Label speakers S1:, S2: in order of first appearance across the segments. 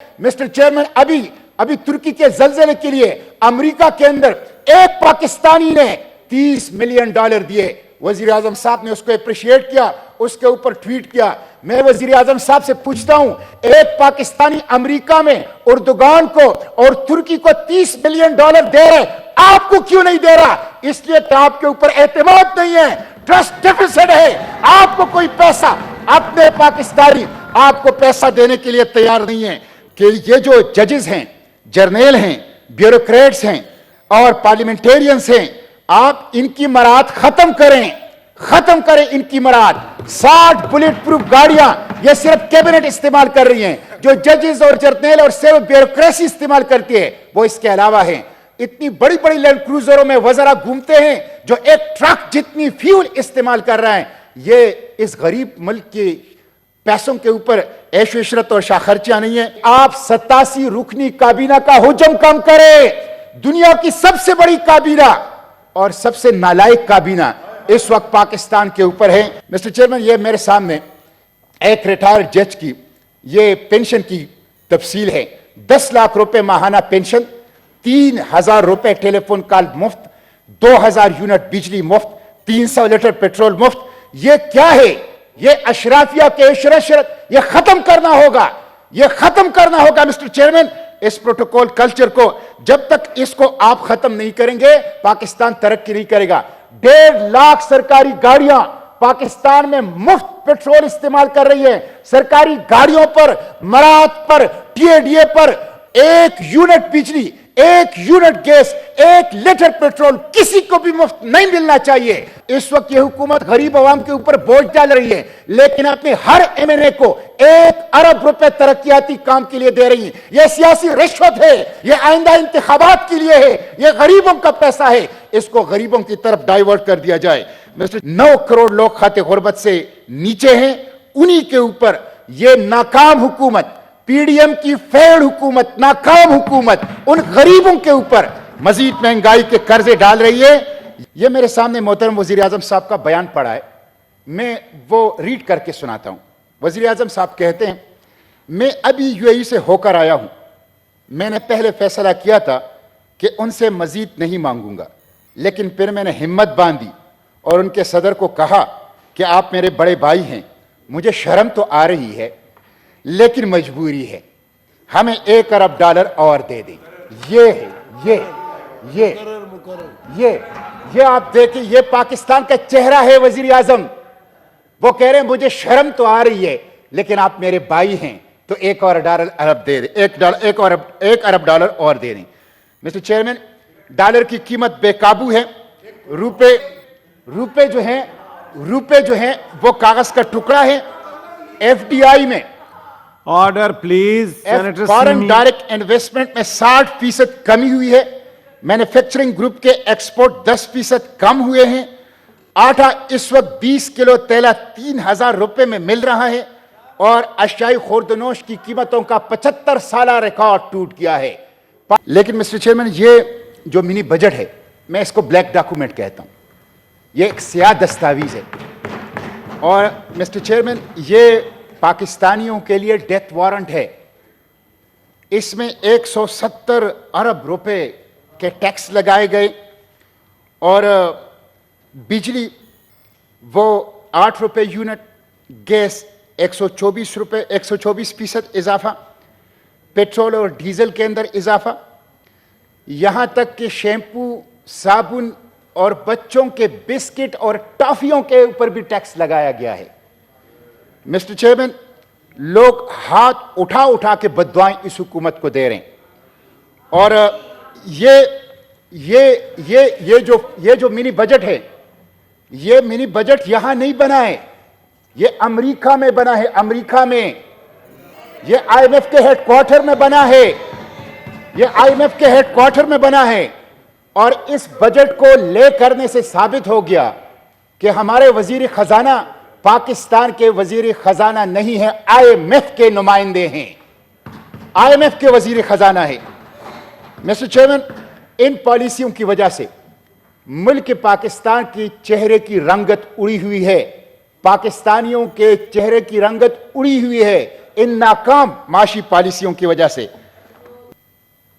S1: Mister chairman, अभी तुर्की के जलजले के लिए अमेरिका के अंदर एक पाकिस्तानी ने $30 मिलियन दिए। वजीर आजम साहब ने उसको अप्रिशिएट किया, उसके ऊपर ट्वीट किया। मैं वजीर आजम साहब से पूछता हूं, एक पाकिस्तानी अमेरिका में उर्दुगान को और तुर्की को $30 मिलियन दे रहे, आपको क्यों नहीं दे रहा? इसलिए कि आपके ऊपर एतमाद नहीं है, ट्रस्ट डेफिसिट है। आपको कोई पैसा, अपने पाकिस्तानी आपको पैसा देने के लिए तैयार नहीं है। कि ये जो जजेस हैं, जर्नल हैं, ब्यूरोक्रेट्स हैं और पार्लियामेंटेरियंस हैं, आप इनकी मराद खत्म करें इनकी मराद। 60 बुलेट प्रूफ गाड़ियां ये सिर्फ कैबिनेट इस्तेमाल कर रही हैं, जो जजेस और जर्नल और सिर्फ ब्यूरोक्रेसी इस्तेमाल करती है वो इसके अलावा है। इतनी बड़ी बड़ी लैंड क्रूजरों में वज़रा घूमते हैं जो एक ट्रक जितनी फ्यूल इस्तेमाल कर रहा है। ये इस गरीब मुल्क के पैसों के ऊपर ऐश इशरत और शाखर्चियां नहीं है। आप 87 रुकनी काबीना का हुजम कम करें। दुनिया की सबसे बड़ी काबीना और सबसे नालायक काबीना इस वक्त पाकिस्तान के ऊपर है। मिस्टर चेयरमैन, ये मेरे सामने एक रिटायर्ड जज की ये पेंशन की तफसील है। 10 लाख रुपए माहाना पेंशन, 3000 रुपए टेलीफोन कॉल मुफ्त, 2000 यूनिट बिजली मुफ्त, 300 लीटर पेट्रोल मुफ्त। ये क्या है? ये अशराफिया के इशरत, ये खत्म करना होगा मिस्टर चेयरमैन। इस प्रोटोकॉल कल्चर को जब तक इसको आप खत्म नहीं करेंगे पाकिस्तान तरक्की नहीं करेगा। 1.5 लाख सरकारी गाड़ियां पाकिस्तान में मुफ्त पेट्रोल इस्तेमाल कर रही है। सरकारी गाड़ियों पर, मरात पर, टीएडीए पर 1 यूनिट बिजली, 1 यूनिट गैस, 1 लीटर पेट्रोल किसी को भी मुफ्त नहीं मिलना चाहिए। इस वक्त ये हुकूमत गरीब आवाम के ऊपर बोझ डाल रही है, लेकिन अपने हर एमएनए को 1 अरब रुपए तरक्याती काम के लिए दे रही है। यह सियासी रिश्वत है, यह आइंदा इंतखाबात के लिए है, यह गरीबों का पैसा है। इसको गरीबों की तरफ डाइवर्ट कर दिया जाए। मिस्टर 9 करोड़ लोग खाते गुर्बत से नीचे हैं, उन्हीं के ऊपर यह नाकाम हुकूमत, पीडीएम की फेल्ड हुकूमत, नाकाम हुकूमत उन गरीबों के ऊपर मजीद महंगाई के कर्जे डाल रही है। यह मेरे सामने मोहतरम वजीर आजम साहब का बयान पड़ा है, मैं वो रीड करके सुनाता हूं। वजीर आजम साहब कहते हैं, मैं अभी यूएई से होकर आया हूं। मैंने पहले फैसला किया था कि उनसे मजीद नहीं मांगूंगा, लेकिन फिर मैंने हिम्मत बांधी और उनके सदर को कहा कि आप मेरे बड़े भाई हैं, मुझे शर्म तो आ रही है लेकिन मजबूरी है, हमें $1 अरब और दे दें। ये आप देखें, ये पाकिस्तान का चेहरा है वजीर आजम। वो कह रहे हैं मुझे शर्म तो आ रही है लेकिन आप मेरे भाई हैं तो $1 अरब दे दें, $1 अरब और दे दें। मिस्टर चेयरमैन, डॉलर की कीमत बेकाबू है। रुपए जो है वो कागज का टुकड़ा है। एफडीआई में,
S2: order please,
S1: foreign direct investment में 60% कमी हुई है। मैन्युफैक्चरिंग ग्रुप के एक्सपोर्ट 10% कम हुए हैं। आटा इस वक्त 20 किलो तेला 3000 रुपए में मिल रहा है और अशियाई खुर्दनोश की कीमतों का 75 साल रिकॉर्ड टूट गया है। लेकिन मिस्टर चेयरमैन, ये जो मिनी बजट है, मैं इसको ब्लैक डॉक्यूमेंट कहता हूं। ये एक स्याह दस्तावेज है और मिस्टर चेयरमैन, ये पाकिस्तानियों के लिए डेथ वारंट है। इसमें 170 अरब रुपए के टैक्स लगाए गए और बिजली वो 8 रुपए यूनिट, गैस 124% इजाफा, पेट्रोल और डीजल के अंदर इजाफा, यहां तक कि शैम्पू, साबुन और बच्चों के बिस्किट और टॉफियों के ऊपर भी टैक्स लगाया गया है। मिस्टर चेयरमैन, लोग हाथ उठा उठा के बददुआएं इस हुकूमत को दे रहे हैं और ये जो मिनी बजट है, ये मिनी बजट यहां नहीं बना है, ये अमेरिका में बना है। अमेरिका में ये आईएमएफ के हेडक्वार्टर में बना है, ये आईएमएफ के हेडक्वार्टर में बना है। और इस बजट को ले करने से साबित हो गया कि हमारे वजीर खजाना पाकिस्तान के वजीर खजाना नहीं है, आईएमएफ के नुमाइंदे हैं, आईएमएफ के वजीर खजाना है। मिस्टर चेयरमैन, इन पॉलिसियों की वजह से मुल्क पाकिस्तान की चेहरे की रंगत उड़ी हुई है, पाकिस्तानियों के चेहरे की रंगत उड़ी हुई है। इन नाकाम माशी पॉलिसियों की वजह से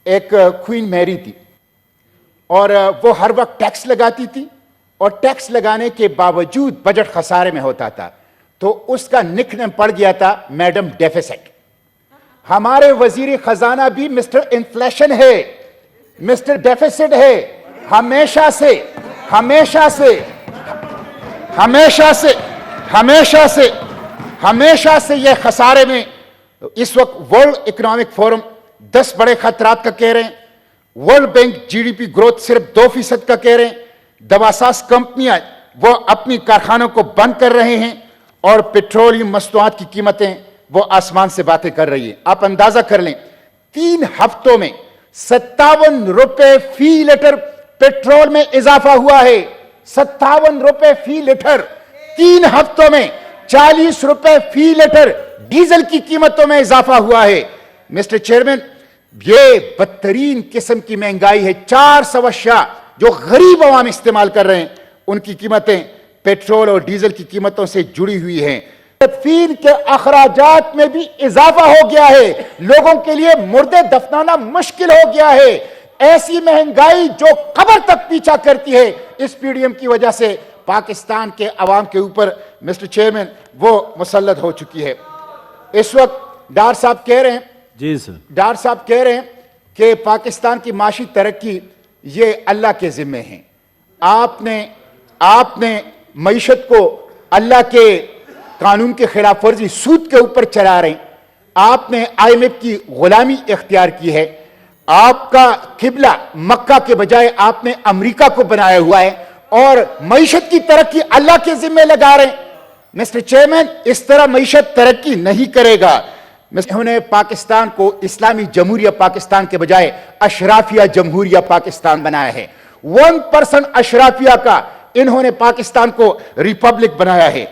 S1: एक क्वीन मैरी थी और वो हर वक्त टैक्स लगाती थी और टैक्स लगाने के बावजूद बजट खसारे में होता था, तो उसका निकनेम पड़ गया था मैडम डेफिसिट। हमारे वजीर खजाना भी मिस्टर इन्फ्लेशन है, मिस्टर डेफिसिट है। हमेशा से हमेशा से हमेशा से हमेशा से हमेशा से यह खसारे में। इस वक्त वर्ल्ड इकोनॉमिक फोरम 10 बड़े खतरात का कह रहे हैं, वर्ल्ड बैंक जीडीपी ग्रोथ सिर्फ 2% का कह रहे हैं, दवासाज कंपनियां वो अपनी कारखानों को बंद कर रहे हैं और पेट्रोलियम मस्तुआत की कीमतें वो आसमान से बातें कर रही है। आप अंदाजा कर लें, 3 हफ्तों में 57 रुपए फी लीटर पेट्रोल में इजाफा हुआ है। 57 रुपए फी लीटर। 3 हफ्तों में 40 रुपए फी लीटर डीजल की कीमतों में इजाफा हुआ है। मिस्टर चेयरमैन, ये बदतरीन किस्म की महंगाई है। 400 अशिया जो गरीब अवाम इस्तेमाल कर रहे हैं, उनकी कीमतें पेट्रोल और डीजल की कीमतों से जुड़ी हुई हैं। तदफीन के अखराजात में भी इजाफा हो गया है। लोगों के लिए मुर्दे दफनाना मुश्किल हो गया है। ऐसी महंगाई जो कब्र तक पीछा करती है, इस पीडीएम की वजह से पाकिस्तान के अवाम के ऊपर मिस्टर चेयरमैन वो मुसल्लत हो चुकी है। इस वक्त डार साहब कह रहे हैं,
S2: जी सर,
S1: डार साहब कह रहे हैं कि पाकिस्तान की माशी तरक्की ये अल्लाह के जिम्मे है। आपने मईशत को अल्लाह के कानून के खिलाफ वर्जी सूद के ऊपर चला रहे हैं। आपने IMF की गुलामी इख्तियार की है। आपका किबला मक्का के बजाय आपने अमेरिका को बनाया हुआ है और मईशत की तरक्की अल्लाह के जिम्मे लगा रहे हैं। मिस्टर चेयरमैन, इस तरह मईशत तरक्की नहीं करेगा। उन्होंने पाकिस्तान को इस्लामी जमहूरिया पाकिस्तान के बजाय अशराफिया जमहूरिया पाकिस्तान बनाया है। 1% अशराफिया का इन्होंने पाकिस्तान को रिपब्लिक बनाया है।